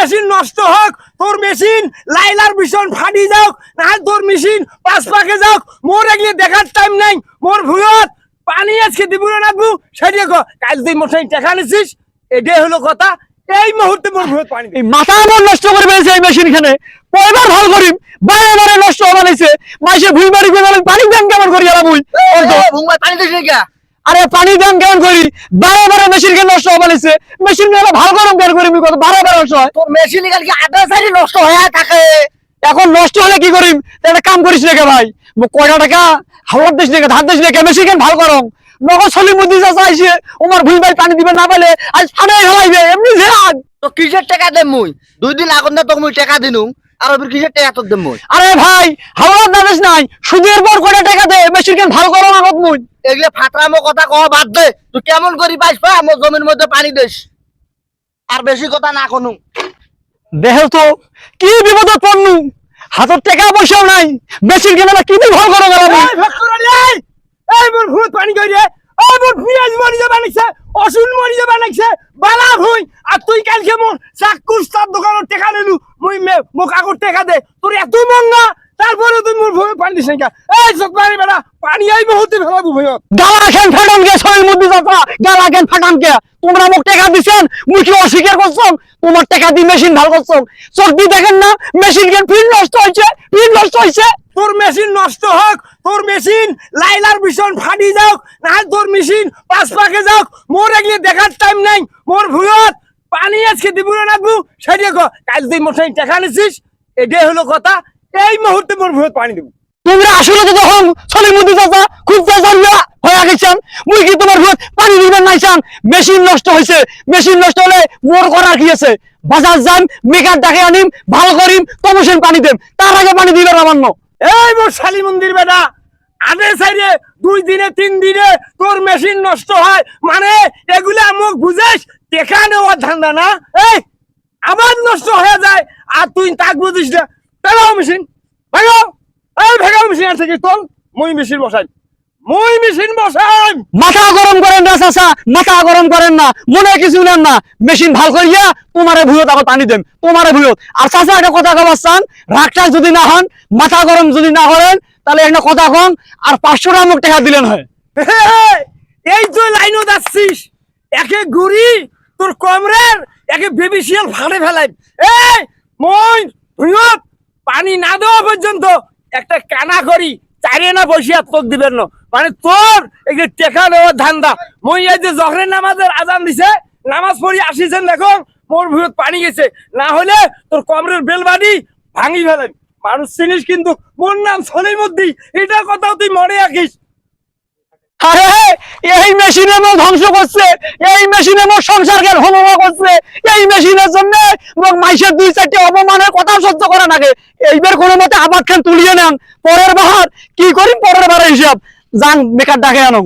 Machine নষ্ট হোক, তোর মেশিন লাইলার ভীষণ ফাটি যাওক, না তোর মেশিন পাঁচ পাকে যাওক, মোর এগুলি দেখার টাইম নাই। মোর ভুয়ত পানি আজকে দিব না রাখবো সেটা কাল তুই মোটাই টাকা নিছিস, এটাই হলো কথা। এই মুহূর্তে মোর ভুয়ত পানি মাথা আমার নষ্ট করে ফেলেছে এই মেশিন খানে। কয়বার ভাল করিম, বারে বারে নষ্ট বানাইছে। মাইসে ভুই বাড়ি করে পানি দাম কেমন করি আর মুই পানি দিস না। আরে পানি দাম কেমন করি, বারে বারে মেশিন কে নষ্ট বানাইছে। মেশিন কে ভালো গরম কেন করি মুই কত বারে বারে নষ্ট হয়। তোর মেশিন কালকে আধা সাইডে নষ্ট হয়ে থাকে। এখন নষ্ট হলে কি করিম, একটা কাম করিস নাকি ভাই, কয়টা টাকা হাওয়ার দিস নাকি ধার দিস নাকি মেশিন কেন ভালো করম। নগদ সলি মুদি যা চাইছে ওমার ভুই ভাই পানি দিবে না পাইলে আজ ফানে হলাইবে এমনি ঝেড়াক। তো কিসের টাকা দেম মুই? 2 দিন আগুন না তোকে মুই টাকা দিনু, আর ওর কিসের টাকা তোর দেম মুই? আরে ভাই হাওয়ার দাদেশ নাই, সুদের পর কয়টা টাকা দে মেশিন কেন ভালো করম আগত মুই। এগুলো ফাতরামো কথা কহ বাদ দে। তুই কেমন করি পাইস পা আমার জমির মধ্যে পানি দিস, আর বেশি কথা না কোনু। দেহ তো কি বিপদ পড়নু, হাতের টাকা পয়সাও নাই, মেশিন কেনা কি দিয়ে ভালো করো গেলাম। এই ফ্যাক্টরি এই মোর ভুয়ত পানি কই রে, ওই মোর পিয়াজ মরি যা বানাইছে, অসুন মরি যা বানাইছে, বালা ভুই। আর তুই কালকে মোর চাকুর তার দোকানের টাকা নিলু, মুই মোক আগর টাকা দে, তোর এত মঙ্গা তারপরে তুই মোর ভুয়ত পানি দিস না। এই সব পানি বেটা পানি এই মুহূর্তে ফেলাবো ভুয়ত। গালা কেন ফাটান কে শরীর মধ্যে যাতা, গালা কেন ফাটান কে? তোমরা মোক টাকা দিছেন, মুই কি অস্বীকার করছম? তোমার টাকা দিয়ে মেশিন ভালো করছম। চর্বি দেখেন না মেশিন কেন ফিল নষ্ট হয়েছে, ফিল নষ্ট হয়েছে। তোর মেশিন নষ্ট হোক, তোর মেশিন লাইলার ভীষণ ফাটি যাওক, না তোর মেশিন পাঁচ পাকে যাওক, মোর এগুলি দেখার টাইম নাই। মোর ভুয়ত পানি আজকে দিব না রাখবো সেটা কাল তুই মোটাই টাকা নিছিস, এটাই হলো কথা। এই মুহূর্তে মোর ভুয়ত পানি দিব। তোমরা আসলে তো যখন শরীর মধ্যে যাতা খুব চাইয়া হয়ে গেছেন, মুই কি তোমার ভুয়ত পানি দিবেন নাইছান। মেশিন নষ্ট হয়েছে, মেশিন নষ্ট হলে মোর করার কি আছে? বাজার যান, মেকার ডাকে আনিম, ভালো করিম, কমিশন পানি দেন, তার আগে পানি দিবেন আমার ন। এই মোর শালি মন্দির বেটা, আধে সাইডে 2 দিনে 3 দিনে তোর মেশিন নষ্ট হয়, মানে এগুলা মোক বুঝেস টেকা নেওয়ার ধান্দা না। এই আবার নষ্ট হয়ে যায় আর তুই তাক বুঝিস না। ভেগাও মেশিন ভেগাও, এই ভেগাও মেশিন আর থেকে তোল, মই মেশিন বসাই, মই মেশিন বসাই। মাথা গরম করেন না চাচা, মাথা গরম করেন না, মনে কিছু নেন না। মেশিন ভাল করিয়া তোমারে ভুয়ত আবার পানি দেন, তোমারে ভুয়ত। আর চাচা একটা কথা কবার চান, রাগটা যদি না হন, মাথা গরম যদি না করেন, তাহলে একটা কথা কম, আর 500 টাকা মোক টাকা দিলেন হয়। এই তো লাইনও যাচ্ছিস, একে গুড়ি তোর কমরের একে বেবিশিয়াল ফাড়ে ফেলাই। এই মই ভুয়ত পানি না দেওয়া পর্যন্ত একটা কানা করি চারিয়ে না বসিয়া তোক দিবেন না, মানে তোর এই যে টেকা নেওয়ার ধান্দা। মই এই যে জহরের নামাজের আজান দিছে, নামাজ পড়ি আসিছেন দেখো মোর ভুয়ত পানি গেছে, না হলে তোর কমরের বেলবাড়ি ভাঙি ফেলেন। মানুষ চিনিস কিন্তু মোর নাম সলিমুদ্দিন, এটা কথাও তুই মনে রাখিস। আরে এই মেশিনে মোক ধ্বংস করছে, এই মেশিনে মোক সংসারকে হমমা করছে, এই মেশিনের জন্য মোক মাইসের 2-4টি অপমানের কথা সহ্য করা লাগে। এইবার কোনো মতে আবাদ খান তুলিয়ে নেন, পরের বার কি করি পরের বারে হিসাব। যান মেকার ডাকে আনো।